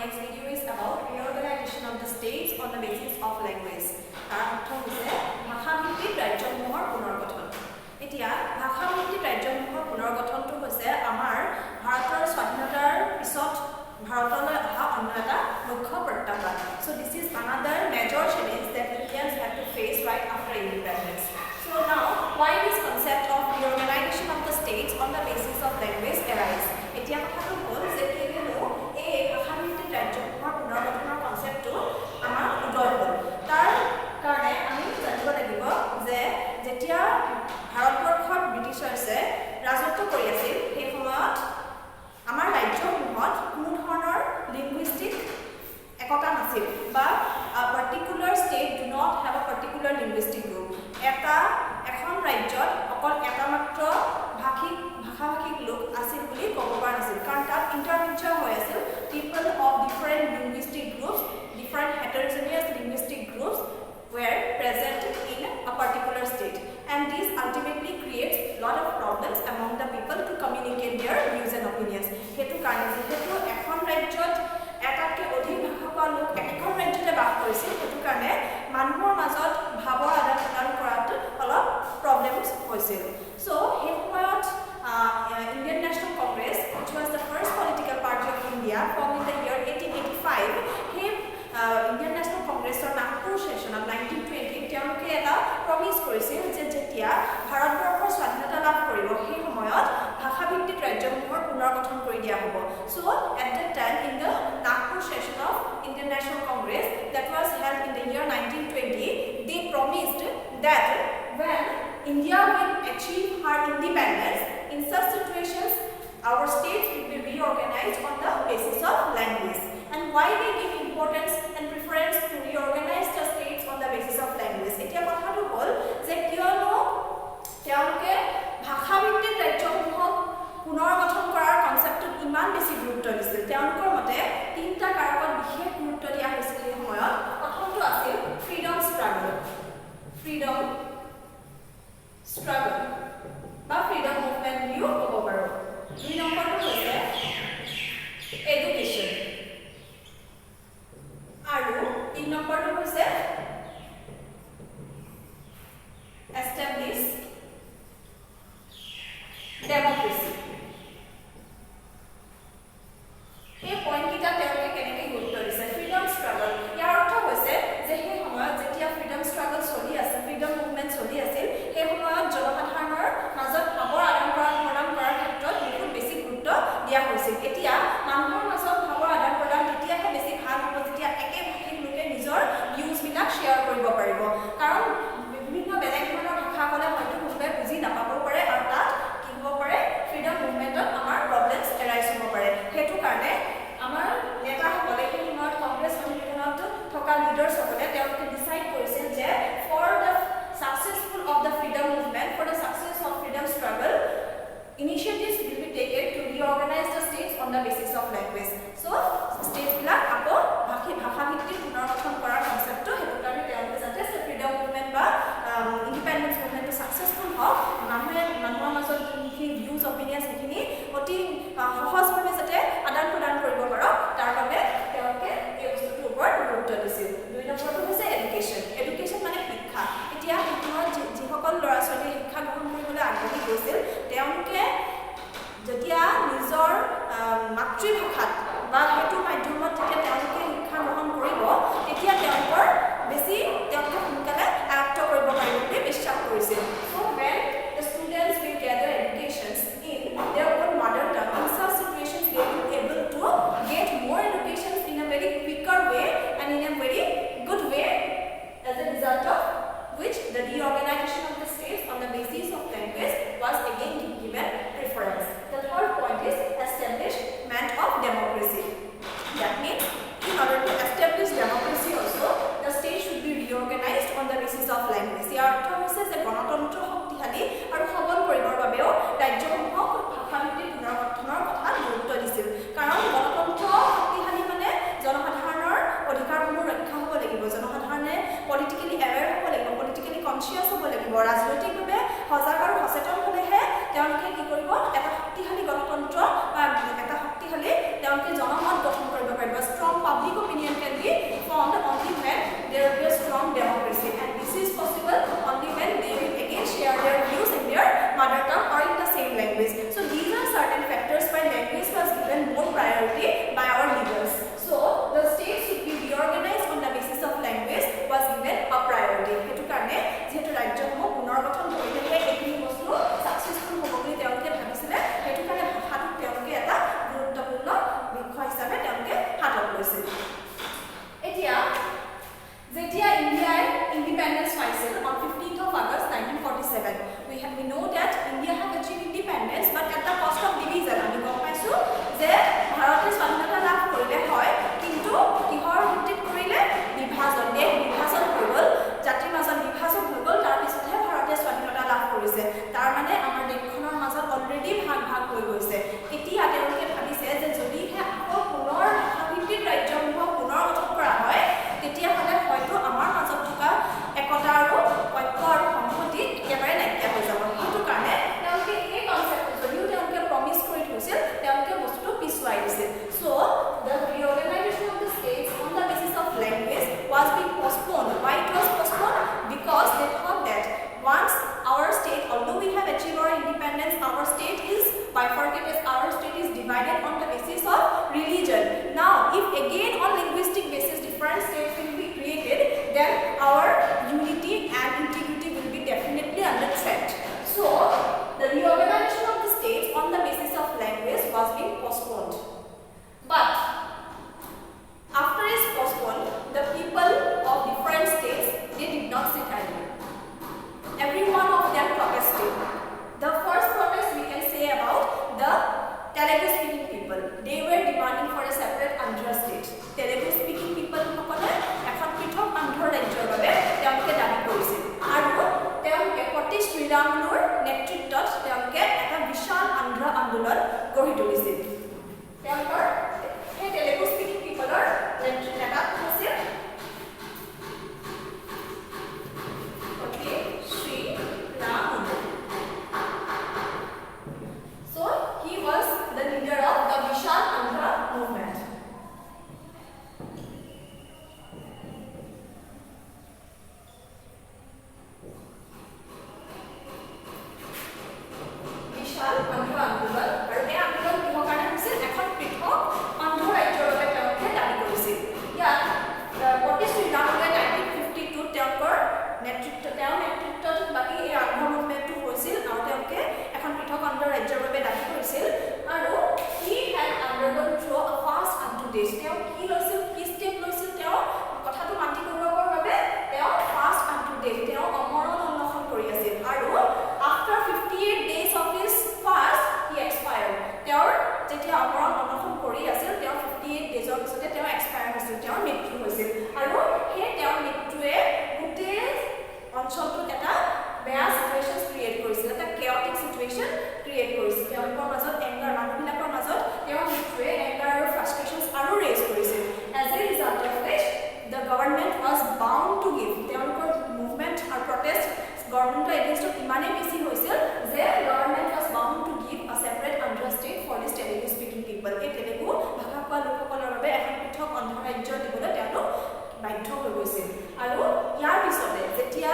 next video is about reorganization of the states on the basis of language. Our অৰ্থ হৈছে ভাষাভিত্তিক ৰাজ্যসমূহৰ পুনৰ্গঠন। এতিয়া ভাষাভিত্তিক ৰাজ্যসমূহৰ পুনৰ্গঠনটো হৈছে আমাৰ ভাৰতৰ স্বাধীনতাৰ পিছত ভাৰতলৈ অহা অন্য এটা মুখ্য প্ৰত্যাহ্বান। So this is another major challenge that Indians have to face right after independence. So now why this concept of reorganization of the states on the basis of language arise? এতিয়া কথাটো হ'ল যে কেনেনো এই ভাষাভিত্তিক ৰাজ্যসমূহৰ পুনৰ্গঠনৰ কনচেপ্টটো আমাৰ উদয় হ'ল। তাৰ কাৰণে আমি জানিব লাগিব যে যেতিয়া ভাৰতবৰ্ষত ব্ৰিটিছাৰ্ছে ৰাজত্ব কৰি আছিল সেই সময়ত আমাৰ ৰাজ্যসমূহত কোনো ধৰণৰ লিংগুইষ্টিক একতা নাছিল বা particular state do not have আ পাৰ্টিকুলাৰ লিংগুইষ্টিক গ্ৰুপ। এখন ৰাজ্যত অকল এটা মাত্ৰ ভাষাভাষিক লোক আছিল বুলি ক'ব পৰা নাছিল, কাৰণ তাত ইণ্টাৰমিক্সাৰ হৈ আছিল people of different linguistic groups, different heterogeneous linguistic groups were present in a particular state, and this ultimately creates lot of problems among the people to communicate their views and opinions. হেতু কাৰণে যেহেতু এখন ৰাজ্যত এটাতকৈ অধিক ভাষা কোৱা লোক এখন ৰাজ্যতে বাস কৰিছিল, হেতু কাৰণে মানুহৰ মাজত ভাৱৰ আদান প্ৰদান কৰাত অলপ প্ৰব্লেমছ হৈছিল। So সেই সময়ত Indian National Congress, which was the first political party of India, formed in the year 1885, সেই Indian National Congressৰ নাগপুৰ সেশনত 1920 তেওঁলোকে এটা প্ৰমিছ কৰিছিল যে যেতিয়া ভাৰতবৰ্ষৰ স্বাধীনতা লাভ কৰিব সেই সময়ত ভাষাভিত্তিক ৰাজ্যসমূহৰ পুনৰ্গঠন কৰি দিয়া হ'ব। So at that time in the Nagpur session of Indian National Congress that was held in the year 1920, they promised that when India will achieve her independence, in such situations our states will be reorganized on the basis of language. And why they give importance and preference to reorganize the states on the basis of language? এতিয়া কথাটো হ'ল যে কিয়নো তেওঁলোকে ভাষাভিত্তিক ৰাজ্যসমূহক পুনৰ্গঠন কৰাৰ কনচেপ্টটোত ইমান বেছি গুৰুত্ব দিছিল। তেওঁলোকৰ মতে তিনিটা কাৰকত বিশেষ গুৰুত্ব দিয়া হৈছিল সেই সময়ত। প্ৰথমটো আছিল ফ্ৰীডম ষ্ট্ৰাগল বা ফ্ৰীডম মুভমেণ্ট বুলিও ক'ব পাৰোঁ। দুই নম্বৰটো হৈছে এডুকেশ্যন। তেওঁ কি লৈছিল কি ষ্টেপ লৈছিল তেওঁ কথাটো মান্তি কৰিবৰ বাবে তেওঁ ফাষ্ট আপ টু ডেট তেওঁ অমৰণ অন্বেষণ কৰি আছিল আৰু after 58 days of his fast he expired তেওঁৰ যেতিয়া অমৰণ অন্বেষণ কৰি আছিল তেওঁ 58 ডেজৰ পিছতে তেওঁ এক্সপায়াৰ হৈছিল তেওঁৰ মৃত্যু হৈছিল আৰু সেই তেওঁৰ মৃত্যুৱে গোটেই অঞ্চলটোত এটা বেয়া সিচুৱেশ্যন ক্ৰিয়েট কৰিছিল এটা কেঅটিক সিচুৱেশ্যন ক্ৰিয়েট কৰিছিল তেওঁলোকৰ মাজত এংগাৰ মানুহবিলাকৰ মাজত তেওঁৰ মৃত্যুৱে এংগাৰ আৰু ফ্ৰাষ্ট্ৰেশ্যনছ আৰু ৰেজ কৰিছিল as a result of which the government was bound to give তেওঁলোকৰ মুভমেণ্ট আৰু প্ৰটেষ্ট গভৰ্ণমেণ্টৰ এগেইনষ্টত ইমানেই বেছি হৈছিল যে government was bound to give a separate Andhra state for this Telugu speaking people এই তেলেগু ভাষা কোৱা লোকসকলৰ বাবে এখন পৃথক অন্ধ্ৰ ৰাজ্য দিবলৈ তেওঁলোক বাধ্য হৈ গৈছিল আৰু ইয়াৰ পিছতে যেতিয়া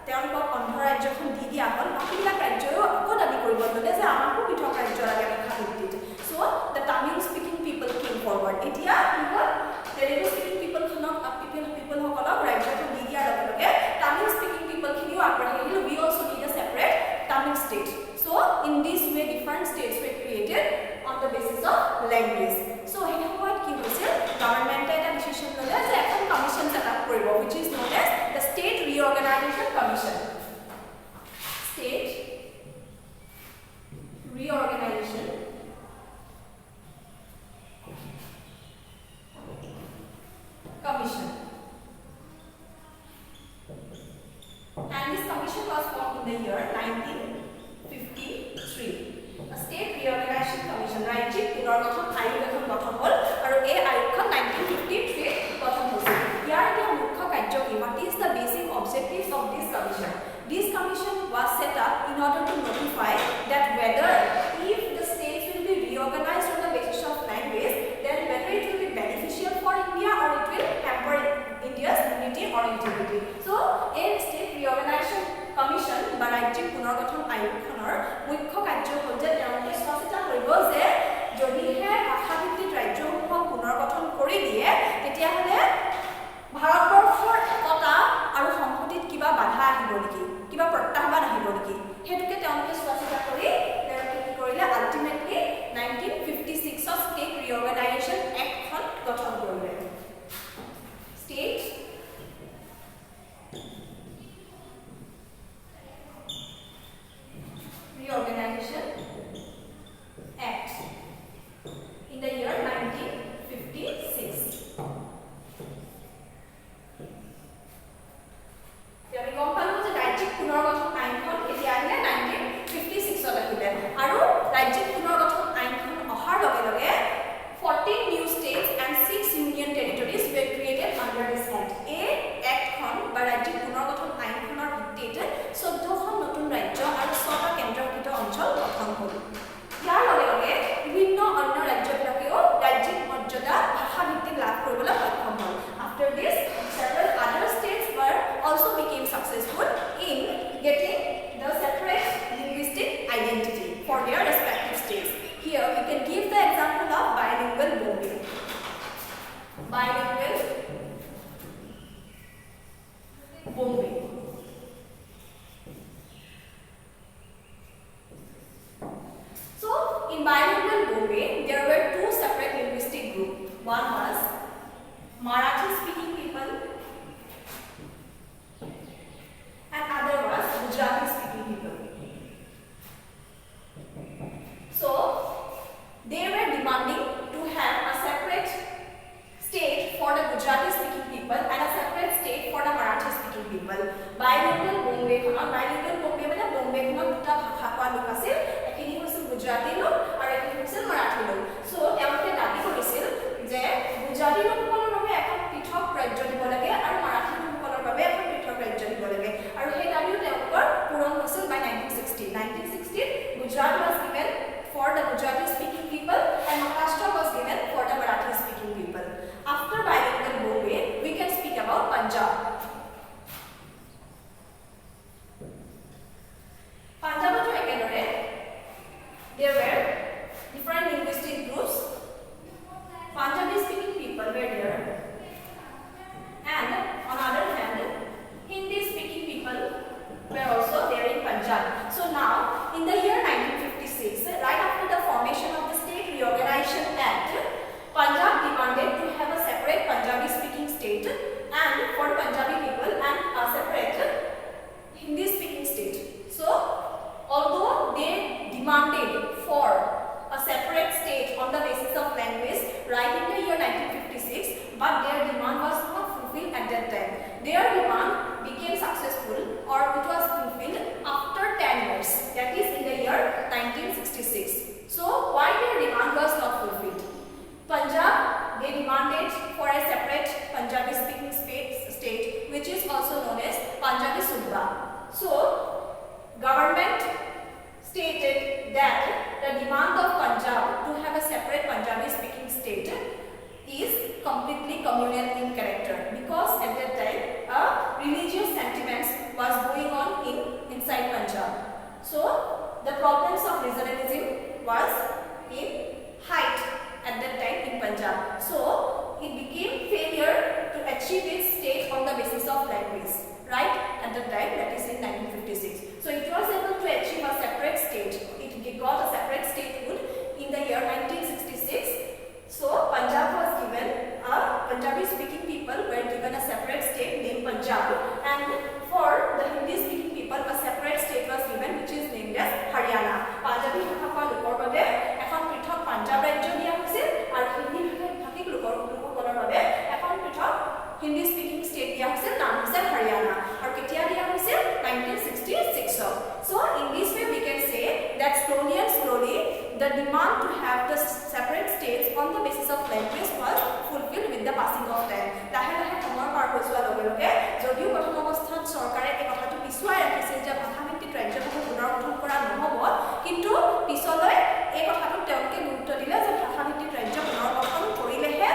তেওঁলোকক অন্ধ্ৰ ৰাজ্যখন দি দিয়া হ'ল বাকীবিলাক ৰাজ্যও আকৌ দাবী কৰিব ল'লে যে আমাকো পৃথক ৰাজ্য লাগে ভাষা ভিত্তিত so' the Tamil speaking people came forward এতিয়া কি হ'ল তেলেগু স্পিকিং পিপলসকলক ৰাজ্যখন দি দিয়াৰ লগে লগে তামিল স্পিকিং পিপলখিনিও আগবাঢ়ি আহিল we also' need a separate Tamil state so' in this way different states were created on the basis of language so' সেই সময়ত কি হৈছিল গভৰ্ণমেণ্টে এটা ডিচিশ্যন ল'লে যে এখন কমিশ্যন ছেট আপ কৰিব which is known as the State Reorganization Commission. State Reorganization Commission. And this commission was formed in the year 1953. A State Reorganization Commission. ৰাজ্যিক পুনৰ্গঠন আয়োগ এখন গঠন হ'ল আৰু এই আয়োগখন 1953 গঠন হৈছিল ইয়াৰ এতিয়া মুখ্য কাৰ্য কি what is the basic objectives of this commission this commission was set up in order to notify that whether if the states will be reorganized on the basis of language then whether it will be beneficial for India or it will hamper India's unity or integrity so a state reorganization commission বা ৰাজ্যিক পুনৰ্গঠন আয়োগখনৰ মুখ্য কাৰ্য হ'ল যে তেওঁলোকে চোৱাচিতা কৰিব যে যদিহে ভাষাভিত্তিক ৰাজ্যসমূহক পুনৰ্গঠন কৰি দিয়ে তেতিয়াহ'লে ভাৰতবৰ্ষৰ একতা আৰু সংহতিত কিবা বাধা আহিব নেকি কিবা প্ৰত্যাহ্বান আহিব নেকি হেতুকে তেওঁলোকে চোৱাচিতা কৰি তেওঁলোকে কি কৰিলে আল্টিমেটলি 1956 অফ ষ্টেট ৰিঅৰ্গেনাইজেশ্যন এক্টখন গঠন কৰিলে state Reorganization Act in the year 1956. আমি গম পালোঁ যে ৰাজ্যিক পুনৰ্গঠন আইনখন কেতিয়া আহিলে 1956 আহিলে আৰু ৰাজ্যিক পুনৰ্গঠন আইনখন অহাৰ লগে লগে 14 new states and 6 union territories were created under this act. এই এক্টখন বা ৰাজ্যিক পুনৰ্গঠন আইনখনৰ ভিত্তিত 14খন নতুন ৰাজ্য আৰু 6টা কেন্দ্ৰীয়শাসিত অঞ্চল গঠন হ'ল ইয়াৰ লগে লগে বিভিন্ন অন্য ৰাজ্যবিলাকেও ৰাজ্যিক মৰ্যাদা ভাষাভিত্তিক লাভ কৰিবলৈ সক্ষম হ'ল after this several other states were also became successful in getting the separate linguistic identity for their respective states here we can give the example of bilingual Bombay So, in bilingual Bombay, there were two separate linguistic groups. One was Marathi-speaking people, and other was Gujarati-speaking people. So, they were demanding to have a separate state for the Gujarati-speaking people and a separate state for the Marathi-speaking people. Bilingual Bombay, মানে Bombay দুটা ভাষা কোৱা লোক আছিল এখিনি হৈছিল গুজৰাটী লোক আৰু এখিনি হৈছিল মাৰাঠী লোক সো তেওঁলোকে দাবী কৰিছিল যে গুজৰাটী লোকসকলৰ বাবে এখন পৃথক ৰাজ্য দিব লাগে আৰু মাৰাঠী লোকসকলৰ বাবে এখন পৃথক ৰাজ্য দিব লাগে আৰু সেই দাবীও তেওঁলোকৰ পূৰণ হৈছিল by 1960 Gujarat was given for the Gujarati speaking people and Maharashtra was given for the Marathi speaking people. After bilingual Bombay, we can speak about Punjab. Punjab ekenore there were different linguistic groups. Punjabi speaking people were there, and on other hand, Hindi speaking people were also there in Punjab. So now, in the year 1956, right after the formation of the State Reorganization Act, Punjab demanded their demand became successful or it was fulfilled after 10 years, that is in the year 1966. So why their demand was not fulfilled? Punjab, they demanded for a separate Punjabi speaking state which is also known as Punjabi Sudba. So government stated that the demand of Punjab to have a separate Punjabi speaking state is completely communal in character, because at that time religious sentiments was going on inside Punjab. So the problems of regionalism was in height at that time in Punjab. So it became failure to achieve its state on the basis of language, right? At that time, that is in 1956. So it was able to achieve a separate state. It got a separate statehood in the year 1966. So Punjab was given, Punjabi speaking people were given a separate state named Punjab, and for the Hindi speaking people a separate state was given which is named as Haryana. Punjabi ভাষা কোৱা লোকৰ বাবে এখন পৃথক পাঞ্জাব ৰাজ্য দিয়া হৈছিল আৰু হিন্দী ভাষিক লোকসকলৰ বাবে এখন পৃথক হিন্দী স্পিকিং ষ্টেট দিয়া হৈছিল, নাম হৈছে হাৰিয়ানা, আৰু কেতিয়া দিয়া হৈছিল 1966. So in this way we can say that slowly and slowly the demand to have the separate states on the basis of language was fulfilled with the passing of time. লাহে লাহে সময় পাৰ হৈ যোৱাৰ লগে লগে যদিও প্ৰথম অৱস্থাত চৰকাৰে এই কথাটো পিছুৱাই ৰাখিছিল যে ভাষাভিত্তিক ৰাজ্যসমূহ পুনৰ্গঠন কৰা নহ'ব, কিন্তু পিছলৈ এই কথাটোত তেওঁলোকে গুৰুত্ব দিলে যে ভাষাভিত্তিক ৰাজ্য পুনৰ্গঠন কৰিলেহে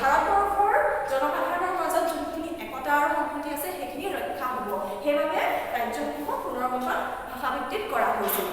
ভাৰতবৰ্ষৰ জনসাধাৰণৰ মাজত যোনখিনি একতা আৰু সংহতি আছে সেইখিনি ৰক্ষা হ'ব। সেইবাবে ৰাজ্যসমূহ পুনৰ্গঠন ভাষাভিত্তিক কৰা হৈছিল।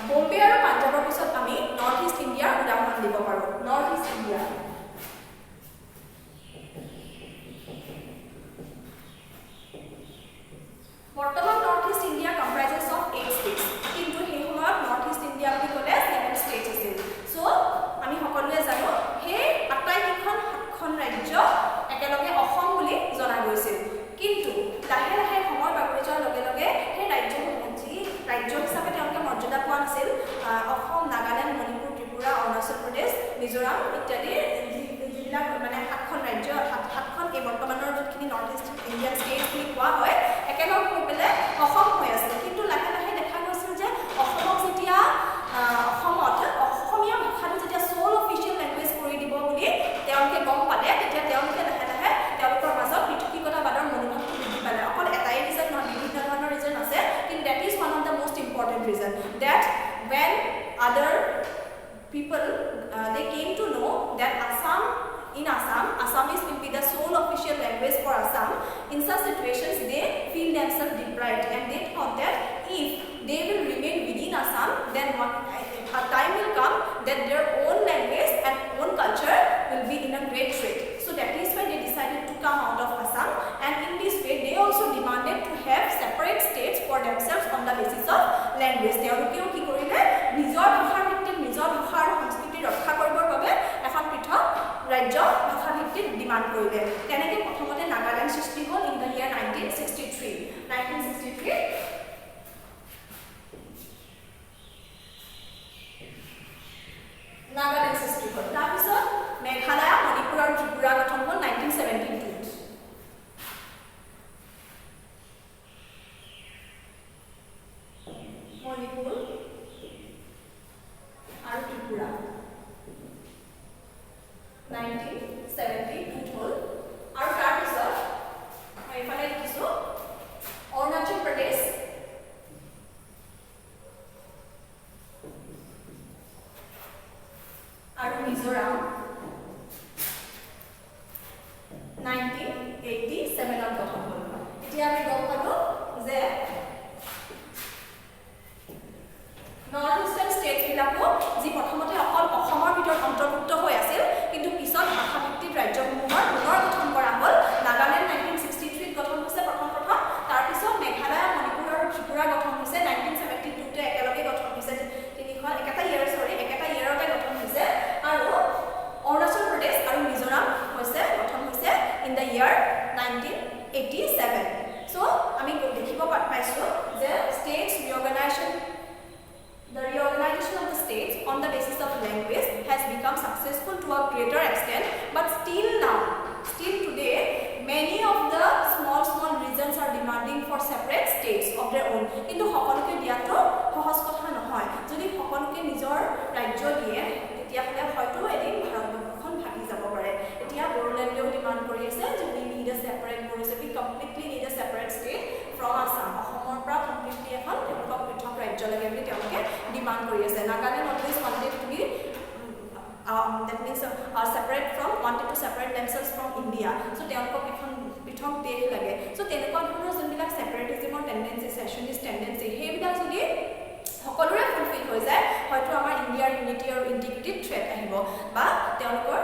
বম্বে আৰু পাঞ্জাবৰ পিছত আমি নৰ্থ ইষ্ট ইণ্ডিয়াৰ উদাহৰণ দিব পাৰোঁ। নৰ্থ ইষ্ট ইণ্ডিয়া, বৰ্তমান north east India comprises of 8 states, কিন্তু সেই সময়ত নৰ্থ ইষ্ট ইণ্ডিয়া বুলি ক'লে 7 states আছিল। চ' আমি সকলোৱে জানো সেই সাতখন ৰাজ্য একেলগে অসম বুলি জনা গৈছিল, কিন্তু লাহে লাহে সময় বাগৰি যোৱাৰ লগে লগে সেই ৰাজ্যসমূহ যি ৰাজ্য হিচাপে তেওঁলোকে মৰ্যাদা পোৱা নাছিল, অসম, নাগালেণ্ড, মণিপুৰ, ত্ৰিপুৰা, অৰুণাচল প্ৰদেশ, মিজোৰাম ইত্যাদি যিবিলাক মানে সাতখন ৰাজ্য, সাতখন এই বৰ্তমানৰ যোনখিনি নৰ্থ ইষ্ট ইণ্ডিয়ান ষ্টেট বুলি কোৱা হয় একেলগ হৈ পেলাই অসম হৈ আছিল। কিন্তু লাহে লাহে দেখা গৈছিল যে অসমক যেতিয়া অসমত অসমীয়া ভাষাটো যেতিয়া চ'ল অফিচিয়েল লেংগুৱেজ কৰি দিব বুলি তেওঁলোকে গম পালে, তেতিয়া তেওঁলোকে লাহে লাহে তেওঁলোকৰ মাজত পৃথকীকতাবাদৰ মনোভাৱটো বৃদ্ধি পালে। অকল এটাই ৰিজন নহয়, বিভিন্ন ধৰণৰ ৰিজন আছে, কিন্তু that is one of the most important reason that when other people they came to know that in Assam, Assamese will be the sole official language for Assam. In such situations, they feel themselves deprived, and they thought that if they will remain within Assam, then a time will come that their own language and own culture will be in a great threat. So that is why they decided to come out of Assam, and in this way, they also demanded to have separate states for themselves on the basis of language. তেওঁলোকেও কি কৰিলে, নিজৰ ভাষাৰ ভিত্তিত নিজৰ ভাষাৰ সংস্কৃতি ৰক্ষা কৰিবৰ বাবে এখন পৃথক ৰাজ্য ভাষাভিত্তিক ডিমাণ্ড কৰিলে। তেনেকৈ প্ৰথমতে নাগালেণ্ড সৃষ্টি হ'ল ইন দ্য ইয়াৰ 1963। নাগালেণ্ড সৃষ্টি হ'ল। তাৰপিছত মেঘালয়, মণিপুৰ আৰু ত্ৰিপুৰা গঠন হ'ল 1972। মণিপুৰ আৰু ত্ৰিপুৰা 1972 হ'ল। আৰু তাৰপিছত মই এইফালে লিখিছোঁ অৰুণাচল প্ৰদেশ, আৰু মিজোৰাম 1987 গঠন হ'ল। এতিয়া আমি গম পালোঁ যে নৰ্থ ইষ্টাৰ্ণ ষ্টেটবিলাকো যি প্ৰথমতে অকল অসমৰ ভিতৰত অন্তৰ্ভুক্ত হৈ আছিল, কিন্তু পিছত ভাষাভিত্তিক ৰাজ্যসমূহৰ পুনৰ গঠন কৰা হ'ল। নাগালেণ্ড 1963 গঠন হৈছে প্ৰথম, তাৰপিছত মেঘালয়, মণিপুৰ আৰু ত্ৰিপুৰা গঠন হৈছে 1972 একেলগে গঠন হৈছে, একেটা ইয়েৰতে গঠন হৈছে। আৰু অৰুণাচল প্ৰদেশ আৰু মিজোৰাম গঠন হৈছে ইন দ্য ইয়াৰ 1987। চ' আমি দেখিব পাইছোঁ যে the reorganization of the states on the basis of language has become successful to a greater extent, but still today, many কৰি আছে Nagaland always wanted to be that means separate from wanted to separate themselves from India so তেওঁলোকক এখন পৃথক দেশ লাগে so তেনেকুৱা ধৰণৰ যোনবিলাক সেপাৰেটিজমৰ টেন্ডেন্সি সেশনিষ্ট টেন্ডেন্সি সেইবিলাক যদি সকলোৰে ফুলফিল হৈ যায় হয়তো আমাৰ ইণ্ডিয়াৰ ইউনিটি আৰু ইন্টিগ্ৰিটি থ্ৰেট আহিব বা তেওঁলোকৰ